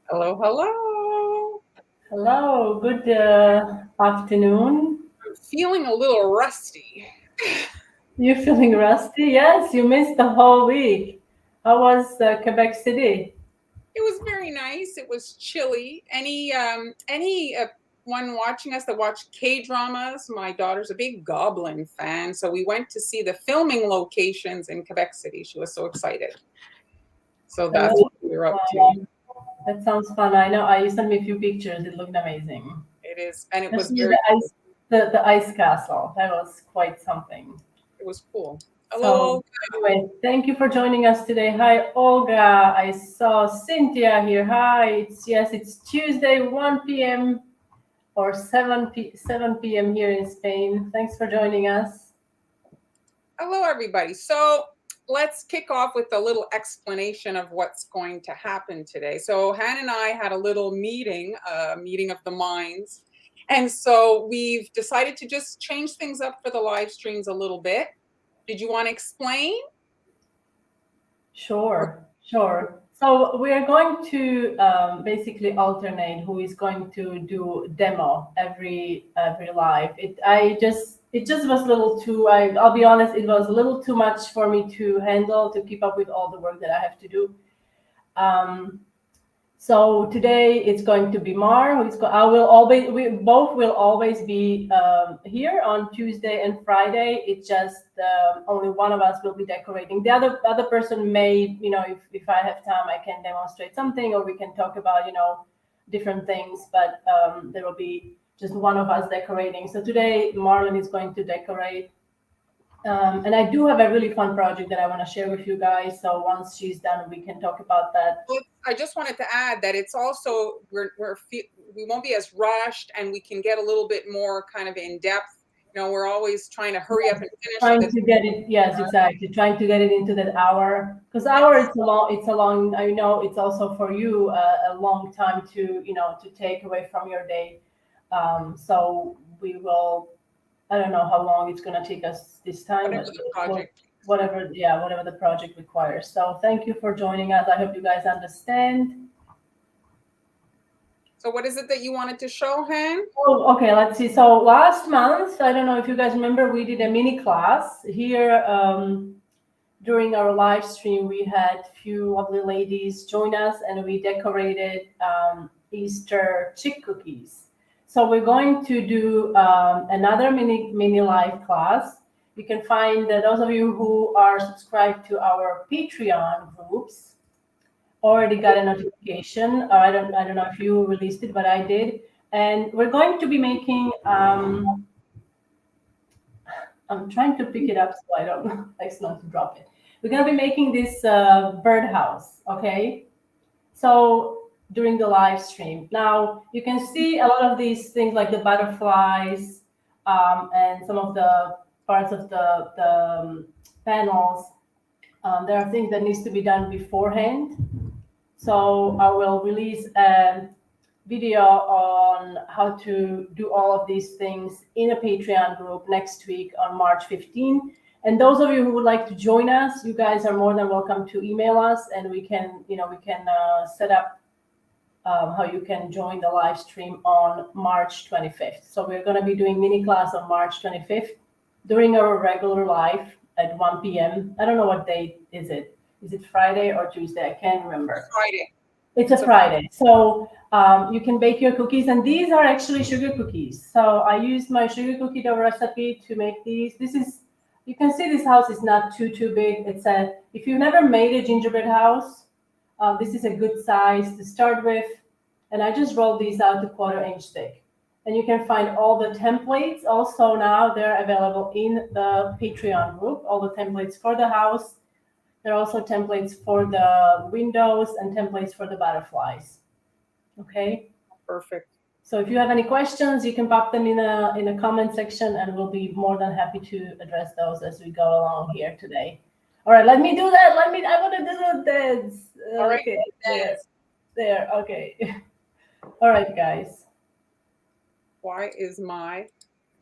Hello, hello. Hello, good afternoon. I'm feeling a little rusty. You feeling rusty? Yes, you missed the whole week. How was Quebec City? It was very nice. It was chilly. Any one watching us that watch K dramas? My daughter's a big Goblin fan, so we went to see the filming locations in Quebec City. She was so excited. So that's Hello. what we were up to. Um, that sounds fun. I know. You sent me a few pictures. It looked amazing, It is, and it was especially very cool. the ice castle. That was quite something. It was cool. So Hello. anyway, thank you for joining us today. Hi, Olga. I saw Cynthia here. Hi. It's Tuesday, 1 p.m. or 7 p.m. here in Spain. Thanks for joining us. Hello, everybody. So let's kick off with a little explanation of what's going to happen today. So Han and I had a little meeting, a meeting of the minds. And so we've decided to just change things up for the live streams a little bit. Did you want to explain? Sure. So we are going to basically alternate who is going to do demo every live. It just was a little too. I'll be honest, it was a little too much for me to handle to keep up with all the work that I have to do. Um, So today it's going to be Mar. I will always. We both will always be here on Tuesday and Friday. It's just only one of us will be decorating. The other person may, if I have time, I can demonstrate something, or we can talk about different things. But there will be just one of us decorating. So today Marlon is going to decorate. And I do have a really fun project that I want to share with you guys. So once she's done, we can talk about that. Well, I just wanted to add that it's also we won't be as rushed, and we can get a little bit more kind of in depth. We're always trying to hurry up and finish Trying this. to get it, yes, exactly. Trying to get it into that hour, because hour it's a long. I know it's also for you a long time to take away from your day. So we will. I don't know how long it's going to take us this time, Whatever but the we'll, project. whatever the project requires. So thank you for joining us. I hope you guys understand. So what is it that you wanted to show, Han? Oh, okay, let's see. So last month, I don't know if you guys remember, we did a mini class here. During our live stream, we had few lovely ladies join us, and we decorated Easter chick cookies. So we're going to do another mini live class. You can find those of you who are subscribed to our Patreon groups already got a notification. I don't know if you released it, but I did. And we're going to be making. I'm trying to pick it up so I don't accidentally drop it. We're gonna be making this birdhouse, okay? So during the live stream, now you can see a lot of these things like the butterflies and some of the parts of the panels. There are things that needs to be done beforehand. So I will release a video on how to do all of these things in a Patreon group next week on March 15. And those of you who would like to join us, you guys are more than welcome to email us, and we can set up how you can join the live stream on March 25th. So we're going to be doing mini class on March 25th during our regular live at 1 p.m. I don't know what date is it. Is it Friday or Tuesday? I can't remember. Friday. It's a So Friday. So you can bake your cookies, and these are actually sugar cookies. So I used my sugar cookie dough recipe to make these. You can see this house is not too big. If you've never made a gingerbread house, this is a good size to start with. And I just rolled these out to 1/4 inch thick. And you can find all the templates also now. They're available in the Patreon group, all the templates for the house. There are also templates for the windows and templates for the butterflies. Okay. perfect. So if you have any questions, you can pop them in a comment section, and we'll be more than happy to address those as we go along here today. All right, let me do that. I want to do the dance. All right. Okay, Dance. there. Okay. All right, guys. Why is my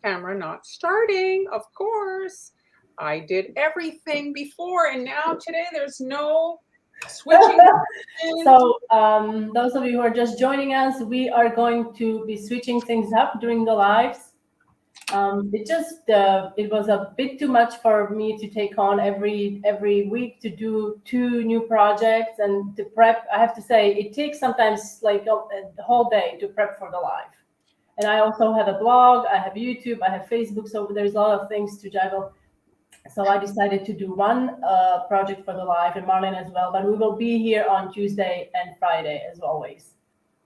camera not starting? Of course. I did everything before, and now today there's no Switching. So those of you who are just joining us, we are going to be switching things up during the lives. It was a bit too much for me to take on every week to do 2 new projects and to prep. I have to say it takes sometimes like the whole day to prep for the live. And I also have a blog, I have YouTube, I have Facebook, so there's a lot of things to juggle. So I decided to do one project for the live, and Marlene as well. But we will be here on Tuesday and Friday as always.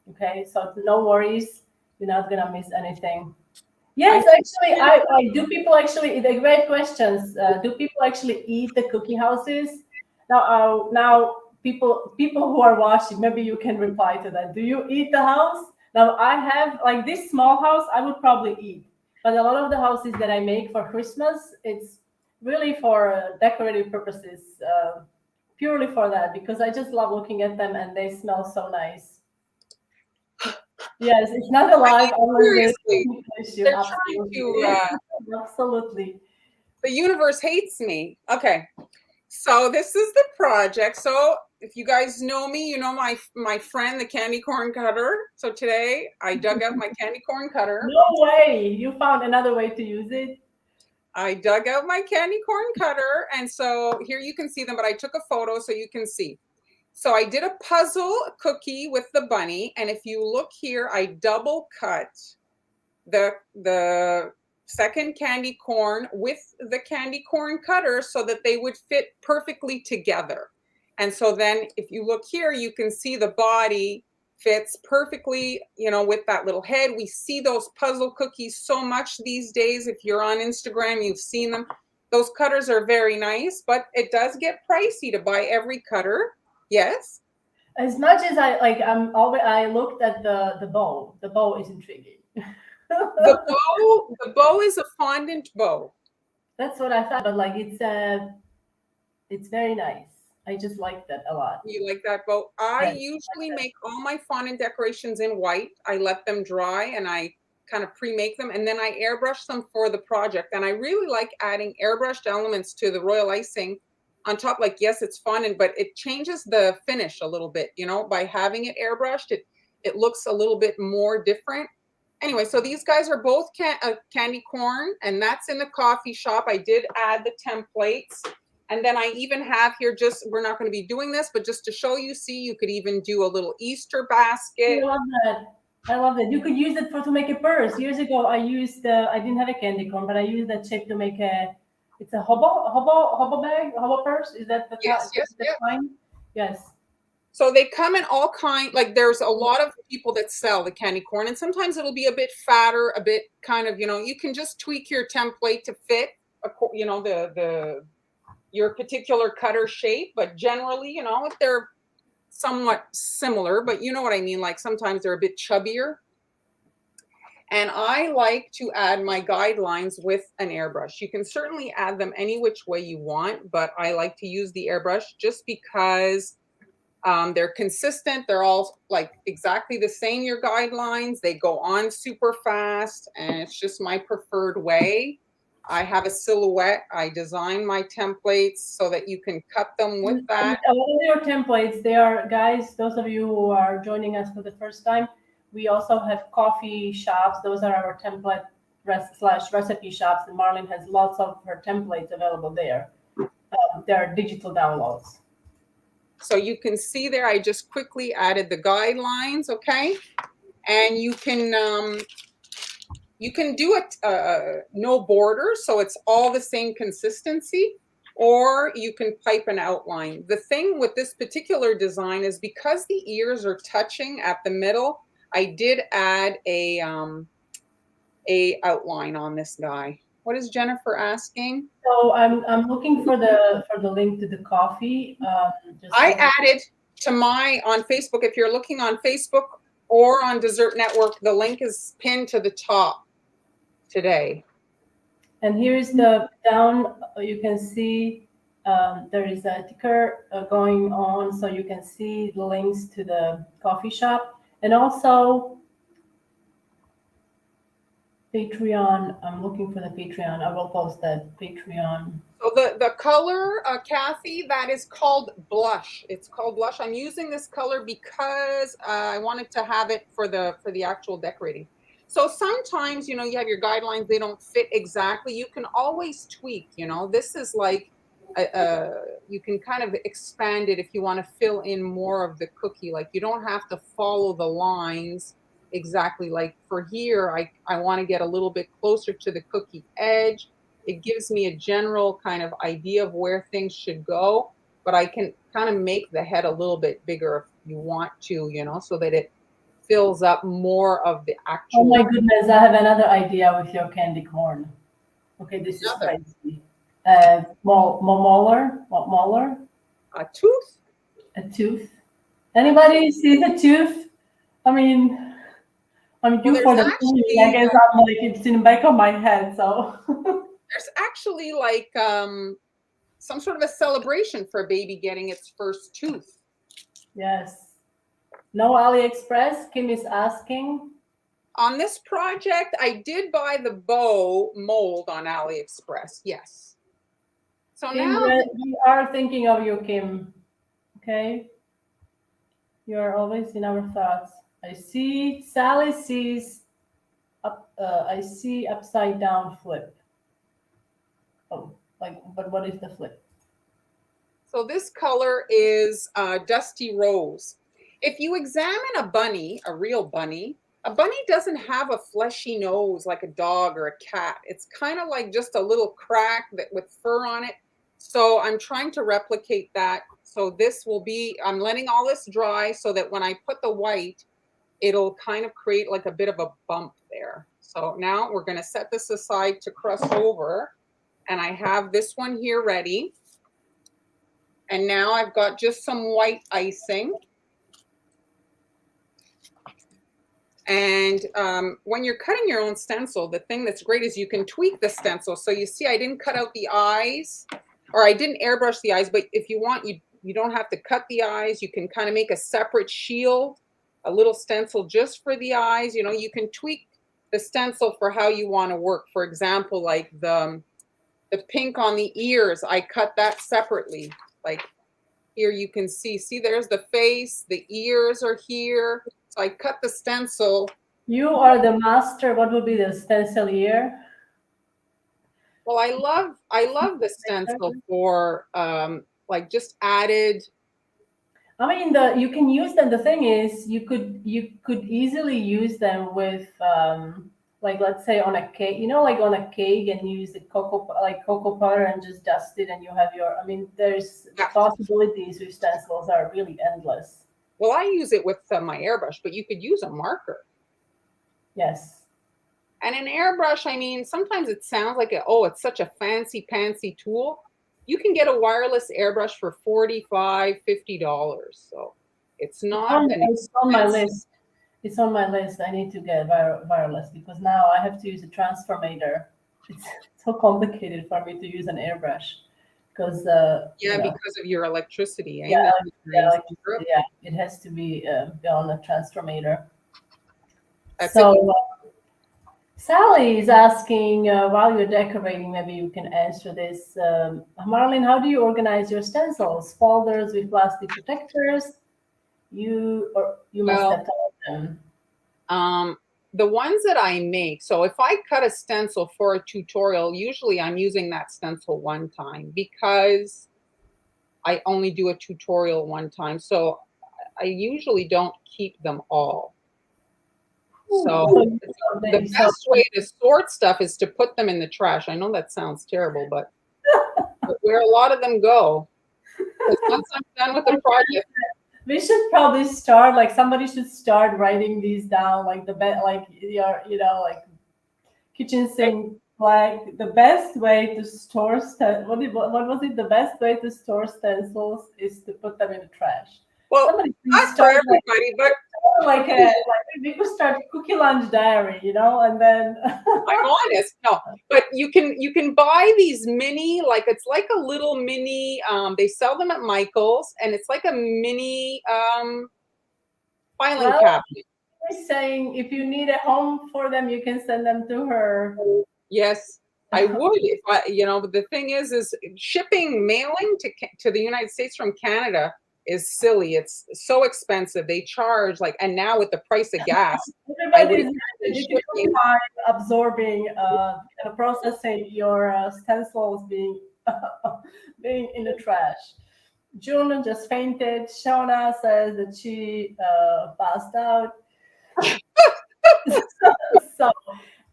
Okay, so no worries, you're not gonna miss anything. Yes, actually, I do. People actually, the great questions. Do people actually eat the cookie houses? Now, people who are watching, maybe you can reply to that. Do you eat the house? Now, I have like this small house. I would probably eat, but a lot of the houses that I make for Christmas, it's really for decorative purposes, purely for that, because I just love looking at them and they smell so nice. Yes, it's not alive. Seriously, they're Absolutely. trying to. Absolutely. The universe hates me. Okay, so this is the project. So if you guys know me, you know my friend, the candy corn cutter. So today I dug out my candy corn cutter. No way! You found another way to use it. I dug out my candy corn cutter, and so here you can see them. But I took a photo so you can see. So I did a puzzle cookie with the bunny, and if you look here, I double cut the second candy corn with the candy corn cutter so that they would fit perfectly together. And so then if you look here, you can see the body fits perfectly, you know, with that little head. We see those puzzle cookies so much these days. If you're on Instagram, you've seen them. Those cutters are very nice, but it does get pricey to buy every cutter. Yes. As much as I looked at the bow. The bow is intriguing. The bow is a fondant bow. That's what I thought, but like it's very nice. I just like that a lot. You like that bow? I usually make all my fondant decorations in white. I let them dry and I kind of pre-make them, and then I airbrush them for the project. And I really like adding airbrushed elements to the royal icing on top. Like, yes, it's fondant, but it changes the finish a little bit, you know, by having it airbrushed. It looks a little bit more different. Anyway, so these guys are both candy corn, and that's in the coffee shop. I did add the templates. And then I even have here, just, we're not going to be doing this, but just to show you, see, you could even do a little Easter basket. I love that. I love that. You could use it to make a purse. Years ago, I didn't have a candy corn, but I used that shape to make it's a hobo bag, hobo purse. Is that the kind? Yes. So they come in all kind, like there's a lot of people that sell the candy corn, and sometimes it'll be a bit fatter, a bit kind of, you know, you can just tweak your template to fit, you know, your particular cutter shape, but generally, you know, they're somewhat similar, but you know what I mean? Like sometimes they're a bit chubbier. And I like to add my guidelines with an airbrush. You can certainly add them any which way you want, but I like to use the airbrush just because they're consistent. They're all like exactly the same, your guidelines. They go on super fast, and it's just my preferred way. I have a silhouette. I design my templates so that you can cut them with that. A lot of your templates, they are, guys, those of you who are joining us for the first time, we also have coffee shops. Those are our template / recipe shops, and Marlene has lots of her templates available there. They're digital downloads. So you can see there, I just quickly added the guidelines, okay? And you can do it no border, so it's all the same consistency, or you can pipe an outline. The thing with this particular design is because the ears are touching at the middle, I did add a outline on this guy. What is Jennifer asking? So I'm looking for the link to the coffee. I added to on Facebook. If you're looking on Facebook or on Dessert Network, the link is pinned to the top today. And here's the down. You can see there is a ticker going on, so you can see the links to the coffee shop, and also Patreon. I'm looking for the Patreon. I will post that Patreon. So the color, Kathy, that is called blush. It's called blush. I'm using this color because I wanted to have it for the actual decorating. So sometimes, you know, you have your guidelines, they don't fit exactly. You can always tweak, you know. This is like you can kind of expand it if you want to fill in more of the cookie. Like you don't have to follow the lines exactly. Like for here, I want to get a little bit closer to the cookie edge. It gives me a general kind of idea of where things should go, but I can kind of make the head a little bit bigger if you want to, you know, so that it fills up more of the Oh my actual. goodness, I have another idea with your candy corn. Okay, this is Another crazy. Molar, a tooth. a tooth. A tooth. Anybody sees a tooth? I mean, I'm Well, due for the movie. I guess I'm like, it's in the back of my head. So, there's actually like some sort of a celebration for a baby getting its first tooth. yes. No AliExpress. Kim is asking. On this project, I did buy the bow mold on AliExpress. Yes. So Kim, now, we are thinking of you, Kim. Okay. You are always in our thoughts. I see Sally sees I see upside down flip. Oh, like, but what is the flip? so this color is Dusty Rose. If you examine a bunny, a real bunny, a bunny doesn't have a fleshy nose like a dog or a cat. It's kind of like just a little crack that with fur on it. So I'm trying to replicate that. So this will be, I'm letting all this dry so that when I put the white, it'll kind of create like a bit of a bump there. So now we're going to set this aside to crust over. And I have this one here ready. And now I've got just some white icing. And when you're cutting your own stencil, the thing that's great is you can tweak the stencil. So you see, I didn't cut out the eyes, or I didn't airbrush the eyes, but if you want, you don't have to cut the eyes. You can kind of make a separate shield, a little stencil just for the eyes. You know, you can tweak the stencil for how you want to work. For example, like the pink on the ears, I cut that separately. Like here you can see there's the face, the ears are here. So I cut the stencil. You are the master. What would be the stencil here? Well, I love the stencil for like just added. I mean, you can use them. The thing is, you could easily use them with like, let's say on a cake, you know, like on a cake, and use the cocoa butter and just dust it, and you have your. I mean, there's the possibilities with stencils are really endless. Well, I use it with my airbrush, but you could use a marker. Yes. And an airbrush, I mean, sometimes it sounds like oh, it's such a fancy pantsy tool. You can get a wireless airbrush for $45, $50. So it's not an It's on my expensive. list. It's on my list. I need to get wireless because now I have to use a transformator. It's so complicated for me to use an airbrush because Yeah, because of your electricity, yeah, eh? yeah, it has to be on a transformator. That's a So Sally is asking while you're decorating, maybe you can answer this. Marlene, how do you organize your stencils? Folders with plastic protectors? You must well, have thought of them. the ones that I make, so if I cut a stencil for a tutorial, usually I'm using that stencil one time because I only do a tutorial one time. So I usually don't keep them all. So the best way to sort stuff is to put them in the trash. I know that sounds terrible, but where a lot of them go. Because once I'm done with the project, We should probably start, like, somebody should start writing these down, like like your, like kitchen sink, like the best way to store what was it? The best way to store stencils is to put them in the trash. well, Somebody please not for start everybody, but like we could start cookie lunch diary, and then I'm honest. No, but you can buy these mini, like it's like a little mini. They sell them at Michael's, and it's like a mini filing well, cabinet. she's saying if you need a home for them, you can send them to her. Yes. I would if I, but the thing is shipping, mailing to the United States from Canada is silly. It's so expensive. They charge like, and now with the price of gas, I would Everybody's having a imagine difficult shipping. time absorbing and processing your stencils being being in the trash. June just fainted. Shona says that she passed out. So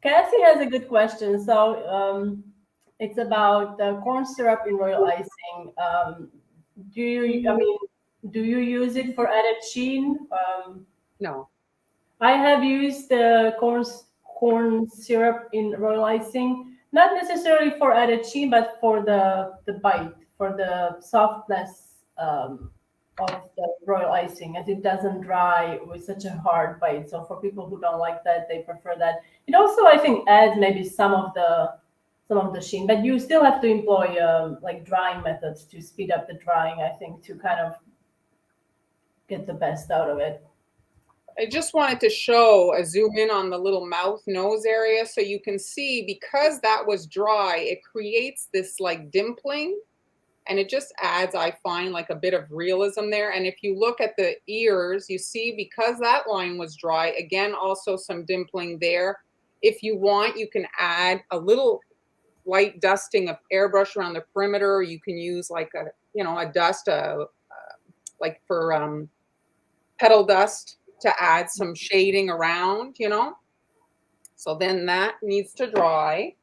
Cassie has a good question. So it's about corn syrup in royal icing. Do you? I mean, do you use it for added sheen? No. I have used the corn syrup in royal icing, not necessarily for added sheen, but for the bite, for the softness of the royal icing, as it doesn't dry with such a hard bite. So for people who don't like that, they prefer that. It also, I think, adds maybe some of the sheen, but you still have to employ like drying methods to speed up the drying. I think to kind of get the best out of it. I just wanted to show a zoom in on the little mouth nose area so you can see because that was dry, it creates this like dimpling and it just adds, I find, like a bit of realism there. And if you look at the ears, you see because that line was dry, again, also some dimpling there. If you want, you can add a little light dusting of airbrush around the perimeter. You can use like a dust, like for petal dust, to add some shading around, So then that needs to dry.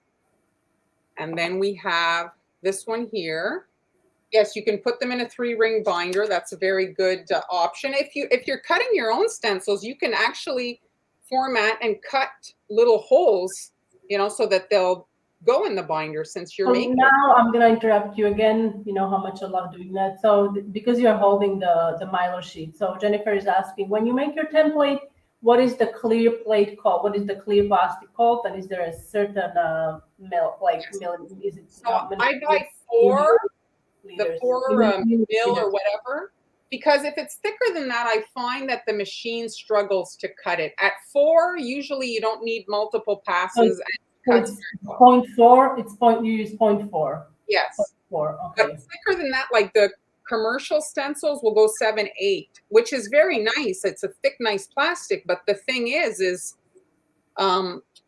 And then we have this one here. Yes, you can put them in a 3-ring binder. That's a very good option. If you're cutting your own stencils, you can actually format and cut little holes, so that they'll go in the binder since you're making. Now I'm gonna interrupt you again. You know how much I love doing that. So because you're holding the Milo sheet, so Jennifer is asking, when you make your template, what is the clear plate called? What is the clear plastic called? And is there a certain mil, like Yes. mil? Is it? So I buy the 4 mil or whatever, because if it's thicker than that, I find that the machine struggles to cut it. At 4, usually you don't need multiple passes. So it's 0.4. You use 0.4. Yes. 0.4. But Okay. thicker than that, like the commercial stencils will go 7/8, which is very nice. It's a thick, nice plastic. But the thing is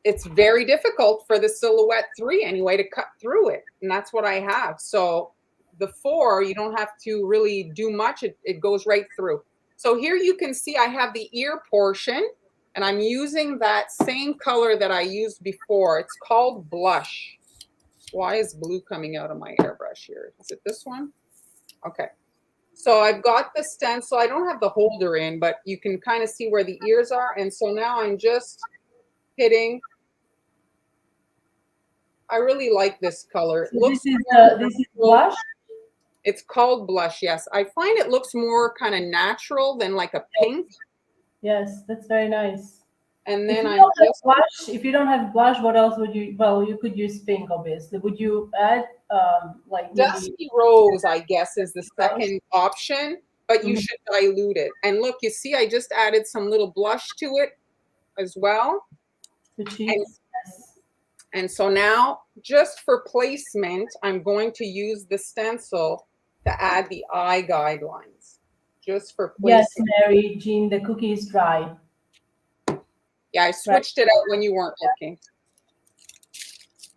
it's very difficult for the Silhouette 3 anyway to cut through it. And that's what I have. So the 4, you don't have to really do much. It goes right through. So here you can see I have the ear portion. And I'm using that same color that I used before. It's called Blush. Why is blue coming out of my airbrush here? Is it this one? Okay. So I've got the stencil. I don't have the holder in, but you can kind of see where the ears are. And so now I'm just hitting. I really like this color. So this is Blush? It's called Blush, yes. I find it looks more kind of natural than like a pink. Yes, that's very nice. And then if you don't have blush, what else would you? Well, you could use pink, obviously. Would you add like Dusty Rose, I guess, is the second option, but you should dilute it. And look, you see, I just added some little blush to it as well. The cheeks. And so now, just for placement, I'm going to use the stencil to add the eye guidelines. Just for placement. Yes, Mary Jean, the cookie is dry. Yeah, I switched it out when you weren't looking.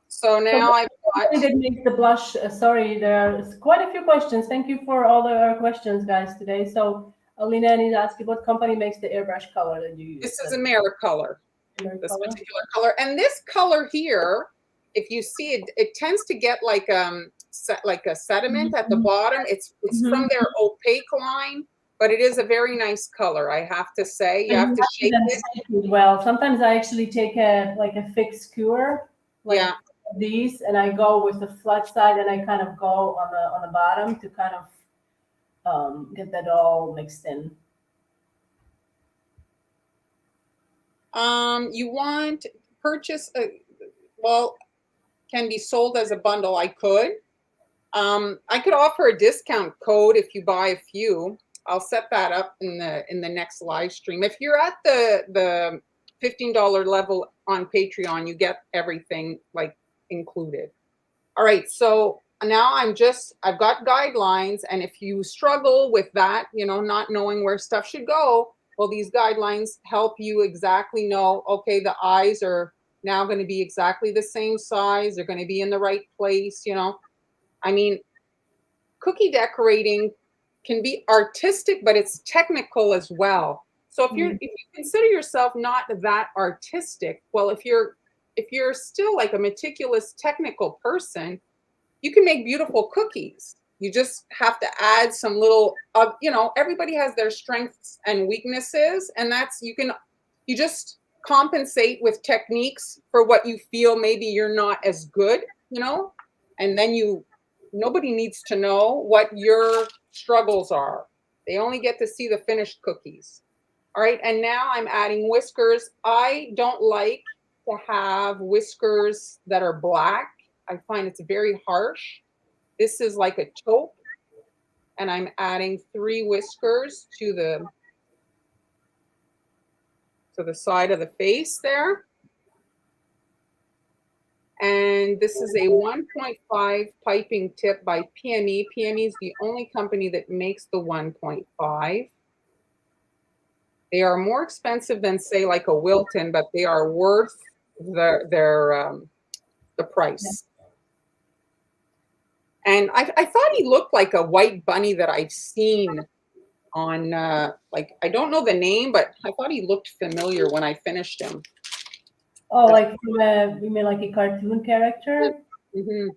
So now I've got. That makes the blush. Sorry, there are quite a few questions. Thank you for all the questions, guys, today. So Alina is asking, what company makes the airbrush color that you use? This is Americolor. This particular color, and this color here, if you see it, it tends to get like a sediment at the bottom. It's from their opaque line. But it is a very nice color, I have to say. You have to shake it. Well, sometimes I actually take a fixed skewer, like these, and I go with the flat side, and I kind of go on the bottom to kind of get that all mixed in. You want purchase can be sold as a bundle. I could offer a discount code if you buy a few. I'll set that up in the next live stream. If you're at the $15 level on Patreon, you get everything like included. All right, so now I've got guidelines, and if you struggle with that, not knowing where stuff should go, well, these guidelines help you exactly know, okay, the eyes are now going to be exactly the same size, they're going to be in the right place. I mean, cookie decorating can be artistic, but it's technical as well. So if you consider yourself not that artistic, well, if you're still like a meticulous technical person, you can make beautiful cookies. You just have to add some little, everybody has their strengths and weaknesses, and you just compensate with techniques for what you feel maybe you're not as good, and then nobody needs to know what your struggles are. They only get to see the finished cookies. All right, and now I'm adding whiskers. I don't like to have whiskers that are black. I find it's very harsh. This is like a taupe, and I'm adding 3 whiskers to the side of the face there. And this is a 1.5 piping tip by PME. PME is the only company that makes the 1.5. They are more expensive than, say, like a Wilton, but they are worth the price. And I thought he looked like a white bunny that I've seen on, I don't know the name, but I thought he looked familiar when I finished him. Oh, like you mean like a cartoon character? Mm-hmm.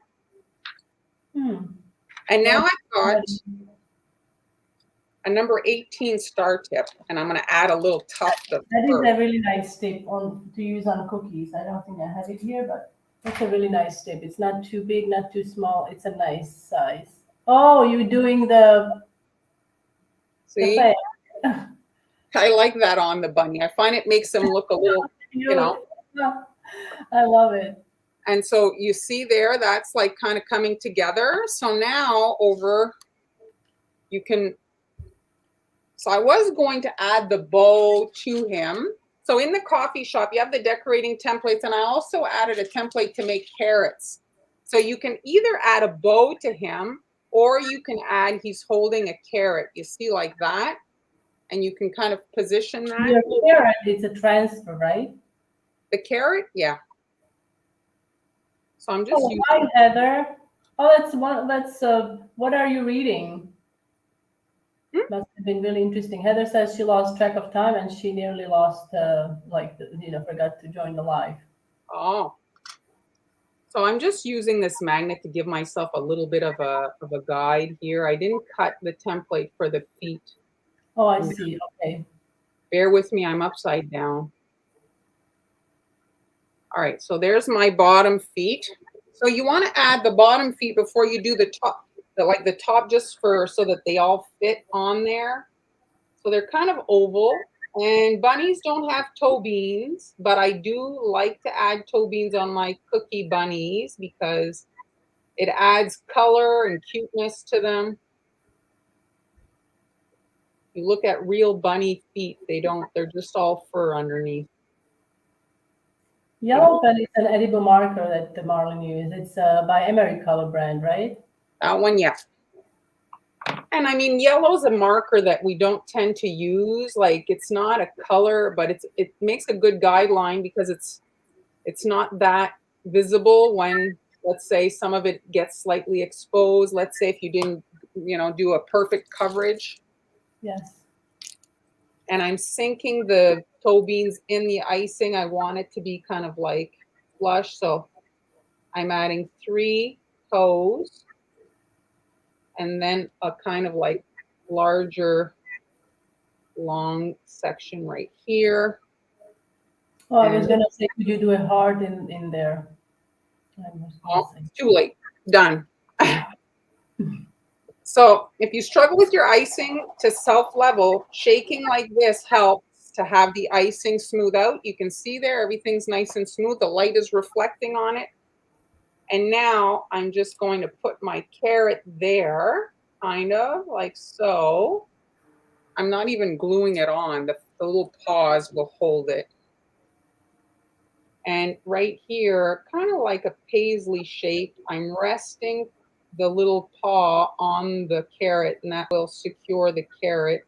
And now I've got a number 18 star tip, and I'm going to add a little tuft of that fur. is a really nice tip to use on cookies. I don't think I have it here, but that's a really nice tip. It's not too big, not too small. It's a nice size. Oh, you're doing the See? face. I like that on the bunny. I find it makes them look a little, I love it. And so you see there, that's like kind of coming together. So now so I was going to add the bow to him. So in the coffee shop, you have the decorating templates, and I also added a template to make carrots. So you can either add a bow to him, or you can add, he's holding a carrot. You see, like that? And you can kind of position that. Your carrot, it's a transfer, right? The carrot? Yeah. So I'm just using. Hi, Heather. Oh, what are you reading? Must have been really interesting. Heather says she lost track of time and she nearly lost, forgot to join the live. Oh. So I'm just using this magnet to give myself a little bit of a guide here. I didn't cut the template for the feet. Oh, I see. Okay. Bear with me, I'm upside down. All right, so there's my bottom feet. So you want to add the bottom feet before you do the top, the top just so that they all fit on there. So they're kind of oval. And bunnies don't have toe beans, but I do like to add toe beans on my cookie bunnies because it adds color and cuteness to them. You look at real bunny feet, they're just all fur underneath. Yellow pen is an edible marker that the Marlin uses. It's by Emery Color brand, right? That one, yeah. And I mean, yellow's a marker that we don't tend to use. Like, it's not a color, but it makes a good guideline because it's not that visible when, let's say, some of it gets slightly exposed. Let's say if you didn't, do a perfect coverage. Yes. And I'm sinking the toe beans in the icing. I want it to be kind of like flush. So I'm adding 3 toes and then a kind of like larger long section right here. Oh, I was gonna say, could you do a heart in there? Oh, too late. Done. So if you struggle with your icing to self-level, shaking like this helps to have the icing smooth out. You can see there, everything's nice and smooth. The light is reflecting on it. And now I'm just going to put my carrot there, kind of like so. I'm not even gluing it on. The little paws will hold it. And right here, kind of like a paisley shape, I'm resting the little paw on the carrot, and that will secure the carrot.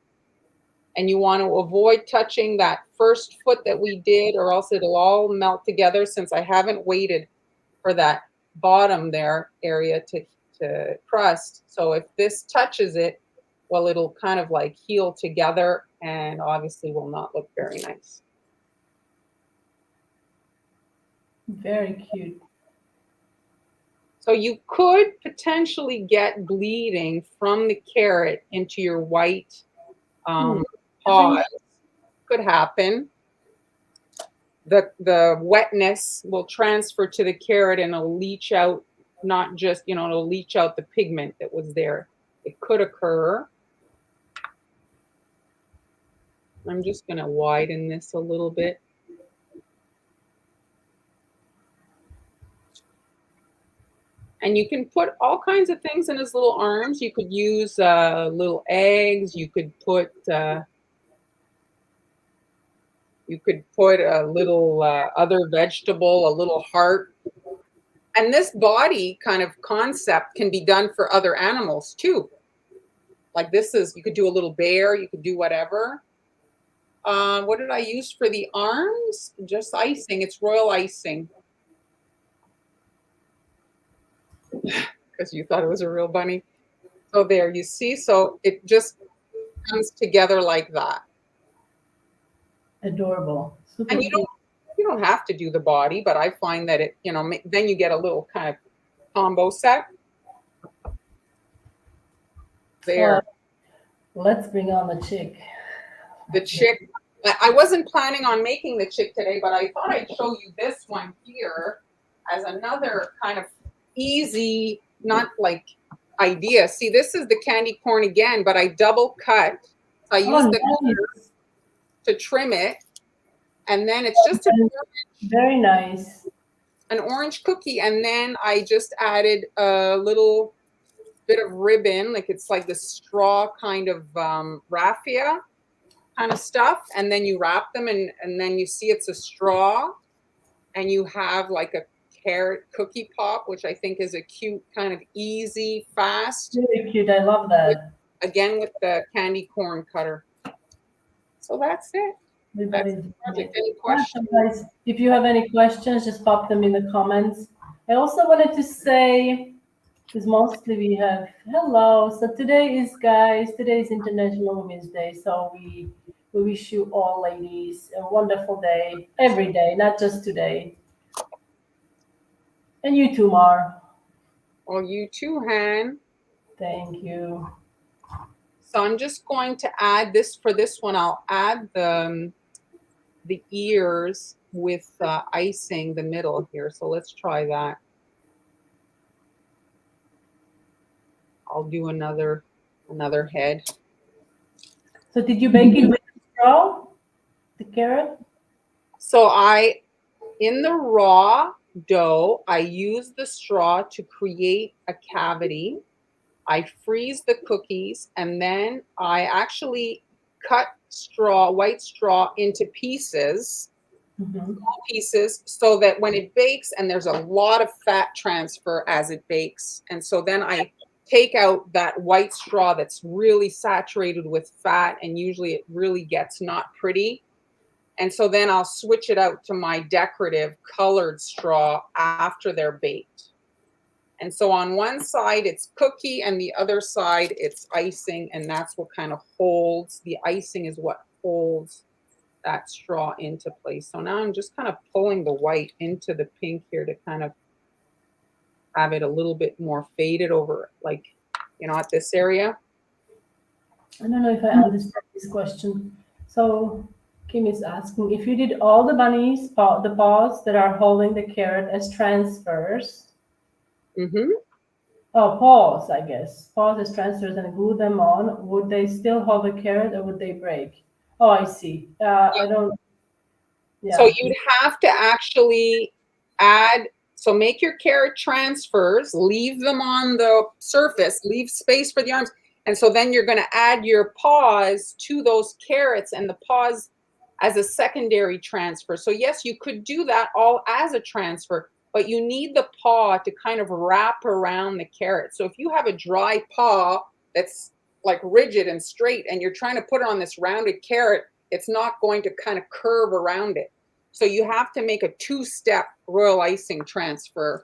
And you want to avoid touching that first foot that we did, or else it'll all melt together, since I haven't waited for that bottom there area to crust. So if this touches it, well, it'll kind of like heal together and obviously will not look very nice. Very cute. So you could potentially get bleeding from the carrot into your white paws. Could happen. The wetness will transfer to the carrot and it'll leach out, not just, it'll leach out the pigment that was there. It could occur. I'm just going to widen this a little bit. And you can put all kinds of things in his little arms. You could use little eggs. You could put a little other vegetable, a little heart. And this body kind of concept can be done for other animals too. Like this is, you could do a little bear, you could do whatever. What did I use for the arms? Just icing. It's royal icing. Because you thought it was a real bunny. So there, you see, so it just comes together like that. Adorable. Super and you don't have to do the body, but I find that it, then you get a little kind of combo set. There. Let's bring on the chick. The chick. I wasn't planning on making the chick today, but I thought I'd show you this one here as another kind of easy, not like idea. See, this is the candy corn again, but I double cut. I used the cutter to trim it, and then it's just very nice, an orange cookie, and then I just added a little bit of ribbon, like it's like the straw kind of raffia kind of stuff, and then you wrap them, and then you see it's a straw, and you have like a carrot cookie pop, which I think is a cute kind of easy, fast. Really cute. I love that. Again with the candy corn cutter. So that's it. That's the project. Any questions? Guys, if you have any questions, just pop them in the comments. I also wanted to say, because mostly we have hello. So today is International Women's Day. So we wish you all ladies a wonderful day every day, not just today. And you too, Mar. Well, you too, Han. Thank you. So I'm just going to add this for this one. I'll add the ears with icing the middle here. So let's try that. I'll do another head. So did you bake it with the straw, the carrot? So in the raw dough, I use the straw to create a cavity. I freeze the cookies, and then I actually cut white straw into pieces, small pieces, so that when it bakes, and there's a lot of fat transfer as it bakes, and so then I take out that white straw that's really saturated with fat, and usually it really gets not pretty. And so then I'll switch it out to my decorative colored straw after they're baked. And so on one side it's cookie, and the other side it's icing, and that's what kind of holds, the icing is what holds that straw into place. So now I'm just kind of pulling the white into the pink here to kind of have it a little bit more faded over, like, at this area. I don't know if I understand this question. So Kim is asking, if you did all the bunnies, the paws that are holding the carrot as transfers, paws, I guess. Paws as transfers and glue them on. Would they still hold the carrot, or would they break? Oh, I see. I don't. Yeah. So you'd have to actually add. So make your carrot transfers. Leave them on the surface. Leave space for the arms. And so then you're going to add your paws to those carrots, and the paws as a secondary transfer. So yes, you could do that all as a transfer, but you need the paw to kind of wrap around the carrot. So if you have a dry paw that's like rigid and straight and you're trying to put it on this rounded carrot, it's not going to kind of curve around it. So you have to make a two-step royal icing transfer,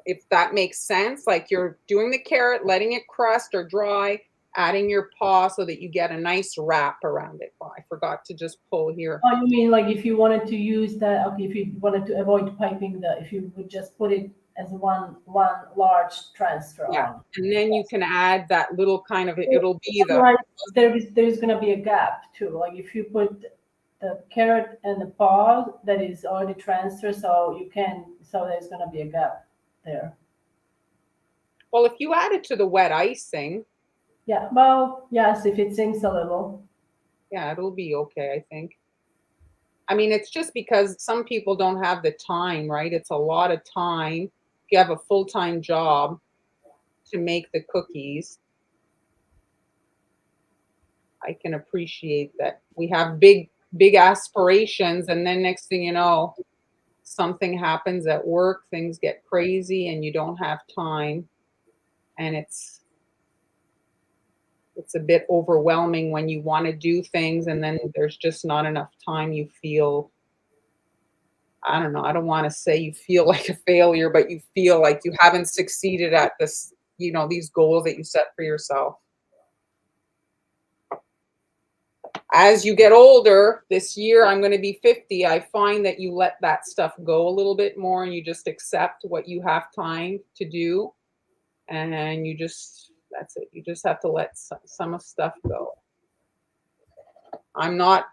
if that makes sense. Like you're doing the carrot, letting it crust or dry, adding your paw so that you get a nice wrap around it. Oh, I forgot to just pull here. Oh, you mean like if you wanted to use that? Okay, if you wanted to avoid piping if you would just put it as one large transfer Yeah, on. and then you can add that little kind of, it'll be the, Like there's gonna be a gap too. Like if you put the carrot and the paw that is already transferred, so there's gonna be a gap there. well, if you add it to the wet icing, Yeah, well, yes, if it sinks a little. yeah, it'll be okay, I think. I mean, it's just because some people don't have the time, right? It's a lot of time. If you have a full-time job to make the cookies, I can appreciate that we have big, big aspirations, and then next thing you know, something happens at work, things get crazy, and you don't have time, and it's a bit overwhelming when you want to do things, and then there's just not enough time. You feel, I don't know, I don't want to say you feel like a failure, but you feel like you haven't succeeded at this, these goals that you set for yourself. As you get older, this year I'm going to be 50, I find that you let that stuff go a little bit more and you just accept what you have time to do. And that's it. You just have to let some of stuff go. I'm not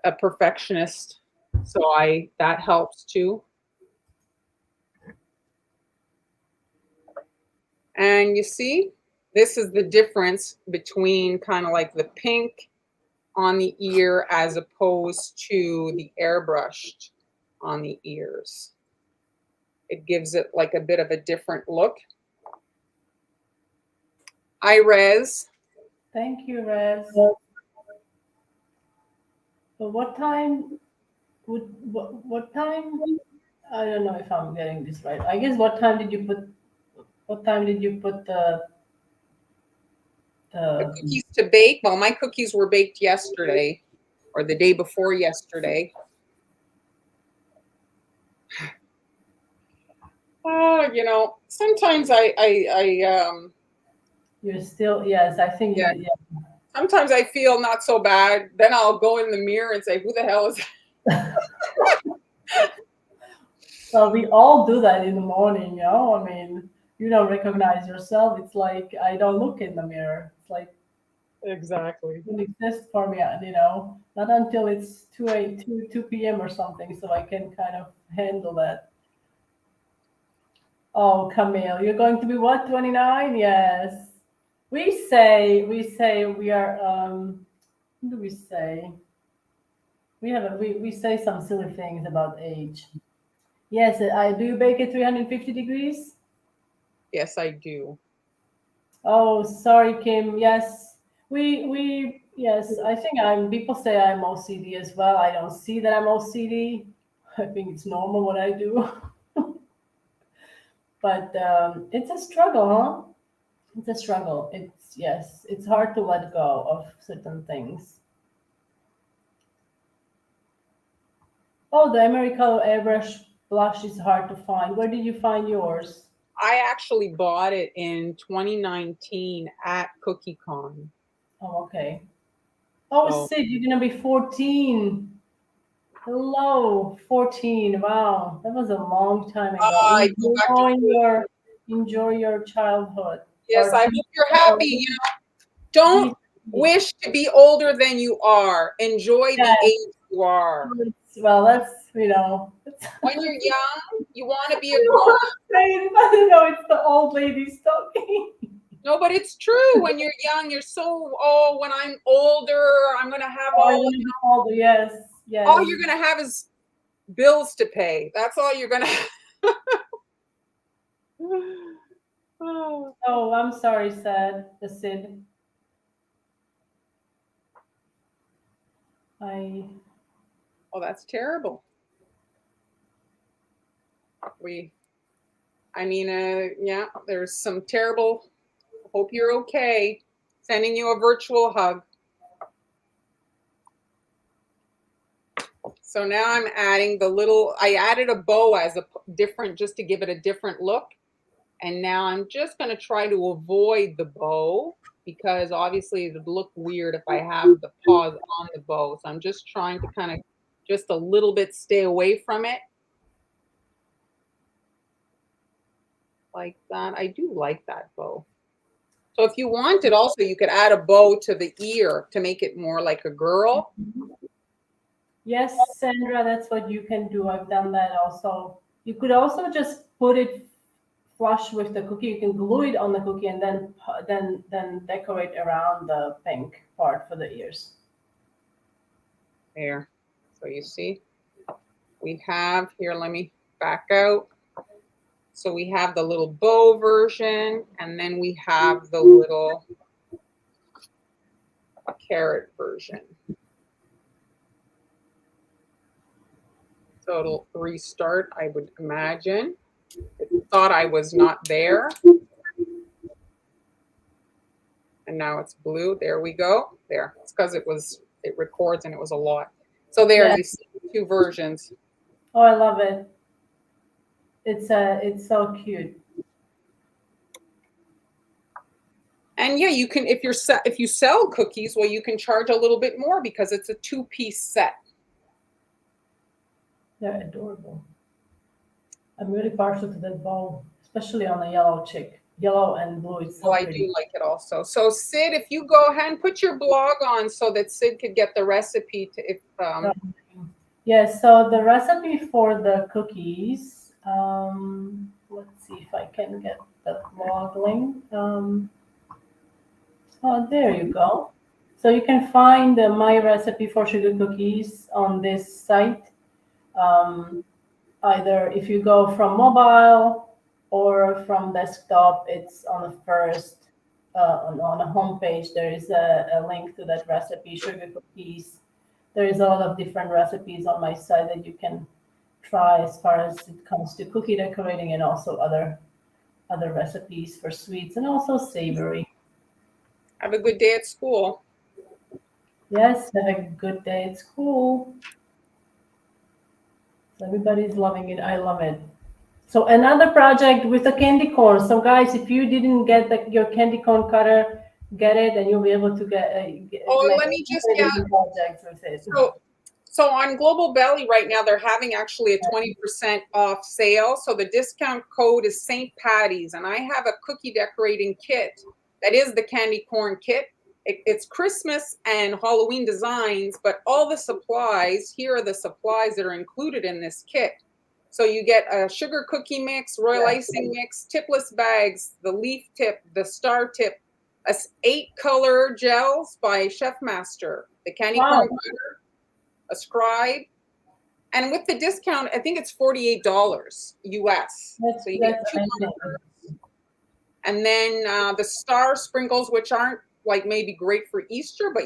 a perfectionist, so that helps too. And you see, this is the difference between kind of like the pink on the ear as opposed to the airbrushed on the ears. It gives it like a bit of a different look. Hi, Rez. Thank you, Rez. So what time? I don't know if I'm getting this right. I guess what time did you put The the cookies to bake. Well, my cookies were baked yesterday or the day before yesterday. Sometimes you're still, yes, I think yeah, yeah. sometimes I feel not so bad. Then I'll go in the mirror and say, who the hell is that? Well, we all do that in the morning, you know. I mean, you don't recognize yourself. It's like I don't look in the mirror. It's like Exactly. it doesn't exist for me, you know. Not until it's 2 p.m. or something, so I can kind of handle that. Oh, Camille, you're going to be what, 29? Yes. We say we are what do we say? We say some silly things about age. Yes, I do you bake at 350 degrees? Yes, I do. Oh, sorry, Kim. Yes, yes, I think people say I'm OCD as well. I don't see that I'm OCD. I think it's normal what I do. But it's a struggle, huh? It's a struggle. Yes, it's hard to let go of certain things. Oh, the Americano airbrush blush is hard to find. Where did you find yours? I actually bought it in 2019 at CookieCon. Oh, okay. Oh, So, Sid, you're gonna be 14. Hello, 14. Wow, that was a long time ago. I go back to school. Enjoy your childhood. Yes, Or I hope you're happy. Don't be- wish to be older than you are. Enjoy the yeah, age you are. well, that's When you're young, you want to be a I don't grown want up. to say it, but I know it's the old ladies talking. No, but it's true. When you're young, you're so, oh, when I'm older, I'm going to have Oh, you want to be older? Yes, all yes. you're going to have is bills to pay. That's all you're going to have. Oh. Oh, I'm sorry, said the Sid. Oh, that's terrible. Yeah, there's some terrible. Hope you're okay. Sending you a virtual hug. So now I'm adding I added a bow as a different, just to give it a different look. And now I'm just going to try to avoid the bow because obviously it would look weird if I have the paws on the bow. So I'm just trying to kind of just a little bit stay away from it. Like that. I do like that bow. So if you wanted also, you could add a bow to the ear to make it more like a girl. Yes, Sandra, that's what you can do. I've done that also. You could also just put it flush with the cookie. You can glue it on the cookie and then decorate around the pink part for the ears. There. So you see, we have here, let me back out. So we have the little bow version, and then we have the little carrot version. So it'll restart, I would imagine. It thought I was not there. And now it's blue. There we go. There. It's because it records and it was a lot. So there, you see two versions. Oh, I love it. It's so cute. And yeah, you can, if you sell cookies, well, you can charge a little bit more because it's a 2-piece set. They're adorable. I'm really partial to that bow, especially on a yellow chick. Yellow and blue. It's so pretty. I do like it also. So Sid, if you go ahead and put your blog on so that Sid could get the recipe to if Yes, so the recipe for the cookies, let's see if I can get the blog link. Oh, there you go. So you can find my recipe for sugar cookies on this site. Either if you go from mobile or from desktop, it's on the first, on the home page, there is a link to that recipe, sugar cookies. There is a lot of different recipes on my site that you can try as far as it comes to cookie decorating and also other recipes for sweets and also savory. have a good day at school. Yes, have a good day at school. So everybody's loving it. I love it. So another project with a candy corn. So guys, if you didn't get your candy corn cutter, get it, and you'll be able to Let me just projects with it. So on Global Belly right now, they're having actually a 20% off sale. So the discount code is St. Patty's, and I have a cookie decorating kit that is the candy corn kit. It's Christmas and Halloween designs, but all the supplies, here are the supplies that are included in this kit. So you get a sugar cookie mix, royal icing mix, tipless bags, the leaf tip, the star tip, 8 color gels by Chef Master, the candy corn cutter, a scribe, and with the discount, I think it's $48 US. So you get 2 and then the star sprinkles, which aren't like maybe great for Easter, but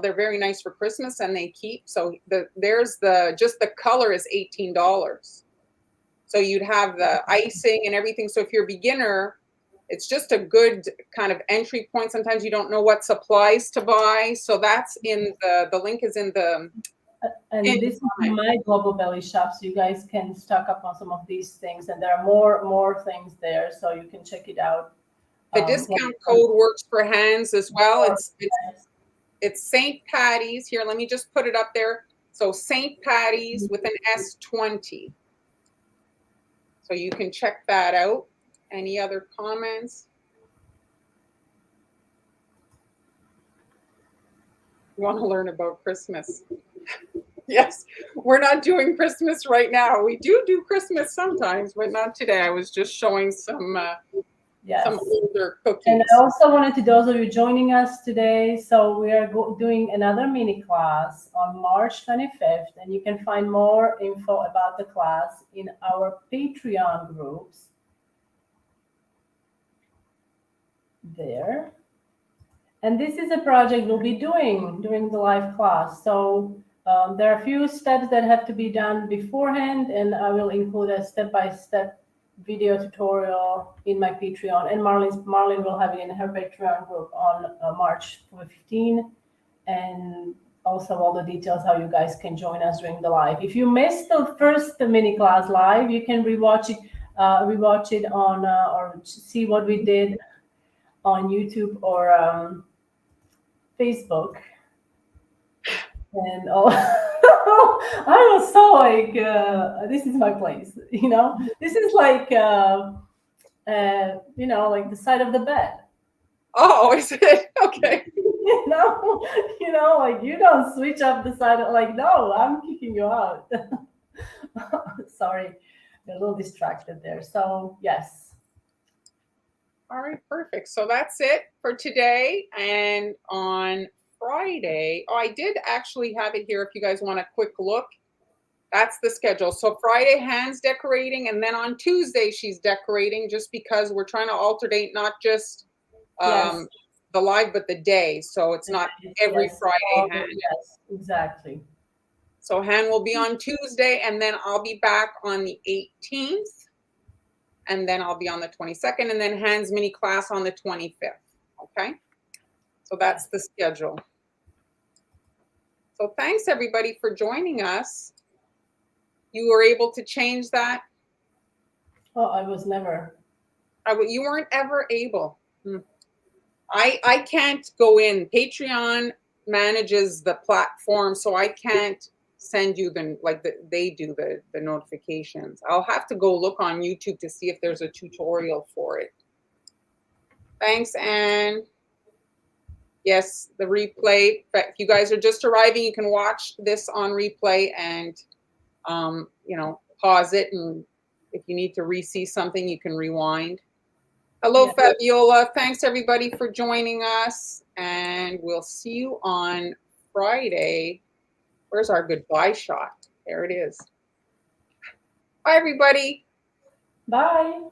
they're very nice for Christmas and they keep. So there's just the color is $18. So you'd have the icing and everything. So if you're a beginner, it's just a good kind of entry point. Sometimes you don't know what supplies to buy. So that's in the link is in the. And this is my Global Belly shop, so you guys can stock up on some of these things, and there are more things there, so you can check it out. The discount code works for hands as well. It's St. Patty's. Here, let me just put it up there. So St. Patty's with an S20. So you can check that out. Any other comments? You want to learn about Christmas? Yes, we're not doing Christmas right now. We do Christmas sometimes, but not today. I was just showing some older cookies. And I also wanted to those of you joining us today, so we are doing another mini class on March 25th, and you can find more info about the class in our Patreon groups. There. And this is a project we'll be doing during the live class. So there are a few steps that have to be done beforehand, and I will include a step-by-step video tutorial in my Patreon. And Marlene will have it in her Patreon group on March 15. And also all the details how you guys can join us during the live. If you missed the first mini class live, you can rewatch it on or see what we did on YouTube or Facebook. And oh, I was so like, this is my place, you know. This is like, you know, like the side of the bed. Oh, is it? Okay. You know, like you don't switch up the side. Like, no, I'm kicking you out. Sorry, a little distracted there. So yes. All right, perfect. So that's it for today. And on Friday, oh, I did actually have it here if you guys want a quick look. That's the schedule. So Friday, Han's decorating, and then on Tuesday, she's decorating just because we're trying to alternate not just Yes. the live, but the day. So it's not every Yes. Friday, Han. Yes, exactly. So Han will be on Tuesday, and then I'll be back on the 18th. And then I'll be on the 22nd, and then Han's mini class on the 25th. Okay? So that's the schedule. So thanks, everybody, for joining us. You were able to change that? Oh, I was never. You weren't ever able. I can't go in. Patreon manages the platform, so I can't send you they do the notifications. I'll have to go look on YouTube to see if there's a tutorial for it. Thanks, Anne. Yes, the replay. But if you guys are just arriving, you can watch this on replay and you know, pause it, and if you need to re-see something, you can rewind. Hello, yeah. Fabiola. Thanks everybody for joining us, and we'll see you on Friday. Where's our goodbye shot? There it is. Bye, everybody. Bye.